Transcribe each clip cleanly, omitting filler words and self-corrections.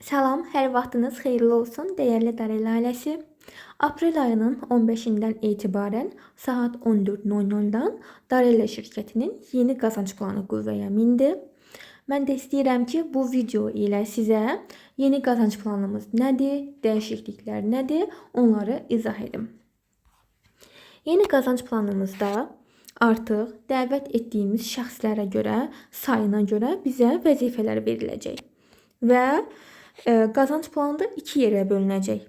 Salam, hər vaxtınız xeyirli olsun, dəyərli Darel ailəsi. Aprel ayının 15-dən etibarən saat 14:00-dan Darel şirkətinin yeni qazanc planı qüvvəyə mindi. Mən də istəyirəm ki, bu video ilə sizə yeni qazanc planımız nədir, dəyişikliklər nədir, onları izah edim. Yeni qazanc planımızda artıq dəvət etdiyimiz şəxslərə görə, sayına görə bizə vəzifələr veriləcək. Və qazanc planında iki yerə bölünəcək.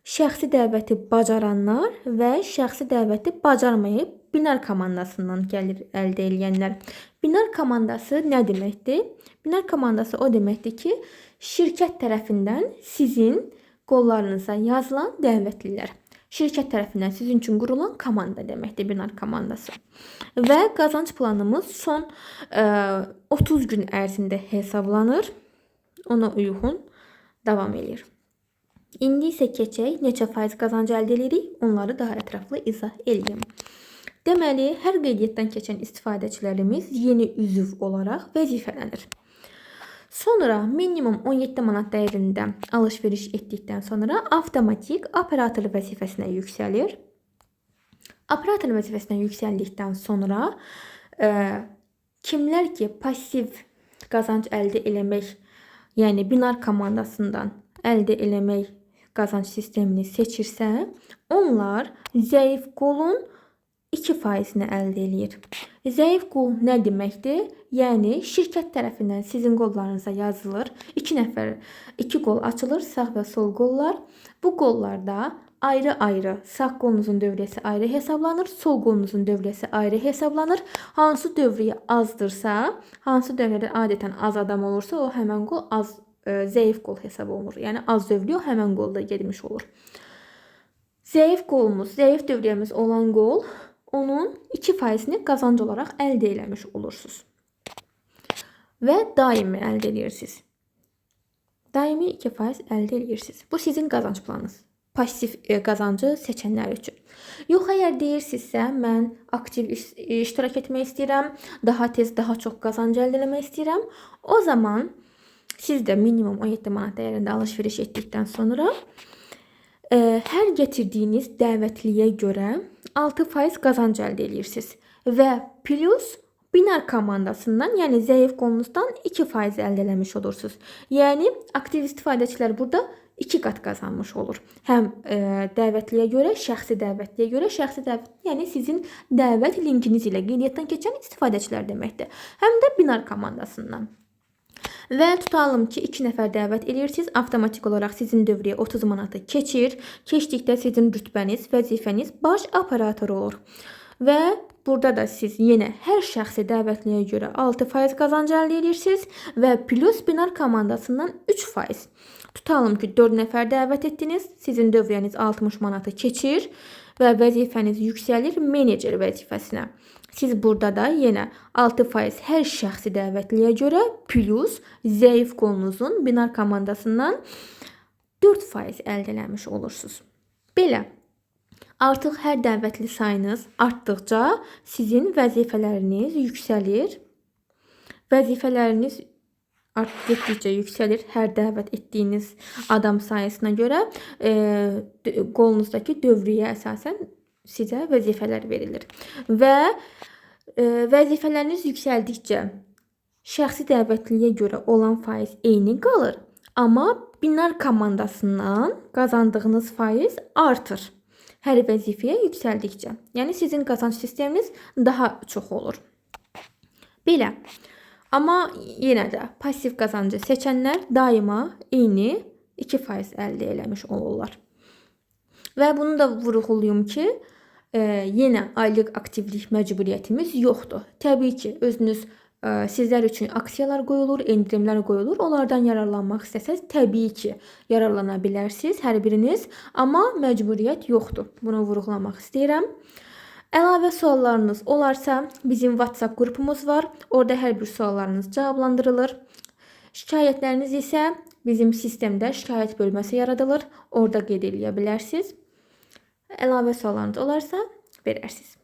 Şəxsi dəvəti bacaranlar və şəxsi dəvəti bacarmayıb binar komandasından gəlir əldə edənlər. Binar komandası nə deməkdir? Binar komandası o deməkdir ki, şirkət tərəfindən sizin qollarınıza yazılan dəvətlilər. Şirkət tərəfindən sizin üçün qurulan komanda deməkdir binar komandası. Və qazanc planımız son 30 gün ərzində hesablanır. Ona uyğun davam edir. İndi isə keçək neçə faiz qazanc əldə edirik, onları daha ətraflı izah edeyim. Deməli, hər qeydiyyatdan keçən istifadəçilərimiz yeni üzv olaraq vəzifələnir. Sonra minimum 17 manat dəyərində alış-veriş etdikdən sonra avtomatik operator vəzifəsinə yüksəlir. Operator vəzifəsinə yüksəldikdən sonra kimlər ki pasiv qazanc əldə eləmək, yəni binar komandasından əldə eləmək qazanc sistemini seçirsə, onlar zəif qolun 2%-ni əldə edir. Zəif qol nə deməkdir? Yəni şirkət tərəfindən sizin qollarınıza yazılır. 2 qol açılır, sağ və sol qollar. Bu qollarda ayrı-ayrı sağ qolunuzun dövriyyəsi ayrı hesablanır, sol qolunuzun dövriyyəsi ayrı hesablanır. Hansı dövriyyə azdırsa, hansı dövriyədə adətən az adam olursa, o həmən qol zəif qol hesab olunur. Yəni az dövriyyə o həmən qolda getmiş olur. Zəif qolumuz, zəif dövriyyəmiz olan qol, onun 2%-ni qazanc olaraq əldə eləmiş olursunuz. Və daimi əldə edirsiniz. Daimi 2% əldə edirsiniz. Bu sizin qazanc planınız. Pasiv qazancı seçənlər üçün. Yox, əgər deyirsinizsə, mən aktiv iştirak etmək istəyirəm, daha tez, daha çox qazanc əldə etmək istəyirəm, o zaman siz də minimum 17 manat dəyərində alış-veriş etdikdən sonra hər gətirdiyiniz dəvətliyə görə 6% qazanc əldə edirsiniz və plus binar komandasından, yəni zəif qolunuzdan 2% əldə eləmiş olursunuz. Yəni aktiv istifadəçilər burada 2 qat qazanmış olur. Həm dəvətliyə görə, şəxsi dəvətliyə, yəni sizin dəvət linkiniz ilə qeydiyyatdan keçən istifadəçilər deməkdir. Həm də binar komandasından. Və tutalım ki, 2 nəfər dəvət edirsiniz, avtomatik olaraq sizin dövriyyə 30 manatı keçir. Keçdikdə sizin rütbəniz, vəzifəniz baş operator olur. Və burada da siz yenə hər şəxsi dəvətliyə görə 6% qazanc əldə edirsiniz və plus binar komandasından 3%. Tutalım ki, 4 nəfər dəvət etdiniz, sizin dövriyyəniz 60 manatı keçir və vəzifəniz yüksəlir menecer vəzifəsinə. Siz burada da yenə 6% hər şəxsi dəvətliyə görə plus zəif qolunuzun binar komandasından 4% əldə eləmiş olursunuz. Belə. Artıq hər dəvətli sayınız artdıqca sizin vəzifələriniz yüksəlir. Vəzifələriniz getdikcə yüksəlir hər dəvət etdiyiniz adam sayısına görə qolunuzdakı dövriyyə əsasən sizə vəzifələr verilir. Və vəzifələriniz yüksəldikcə şəxsi dəvətliyə görə olan faiz eyni qalır, amma binar komandasından qazandığınız faiz artır. Hər vəzifəyə yüksəldikcə. Yəni sizin qazanc sisteminiz daha çox olur. Belə. Amma yenə də pasiv qazancı seçənlər daima eyni 2% əldə eləmiş olurlar. Və bunu da vurğulayım ki, yenə aylıq aktivlik məcburiyyətimiz yoxdur. Təbii ki, özünüz sizlər üçün aksiyalar qoyulur, endirimlər qoyulur. Onlardan yararlanmaq istəsəz, təbii ki, yararlana bilərsiniz hər biriniz, amma məcburiyyət yoxdur. Bunu vurğulamaq istəyirəm. Əlavə suallarınız olarsa, bizim WhatsApp qrupumuz var. Orada hər bir suallarınız cavablandırılır. Şikayətləriniz isə bizim sistemdə şikayət bölməsi yaradılır. Orada qeyd edə bilərsiniz. Əlavə suallarınız olarsa, verərsiniz.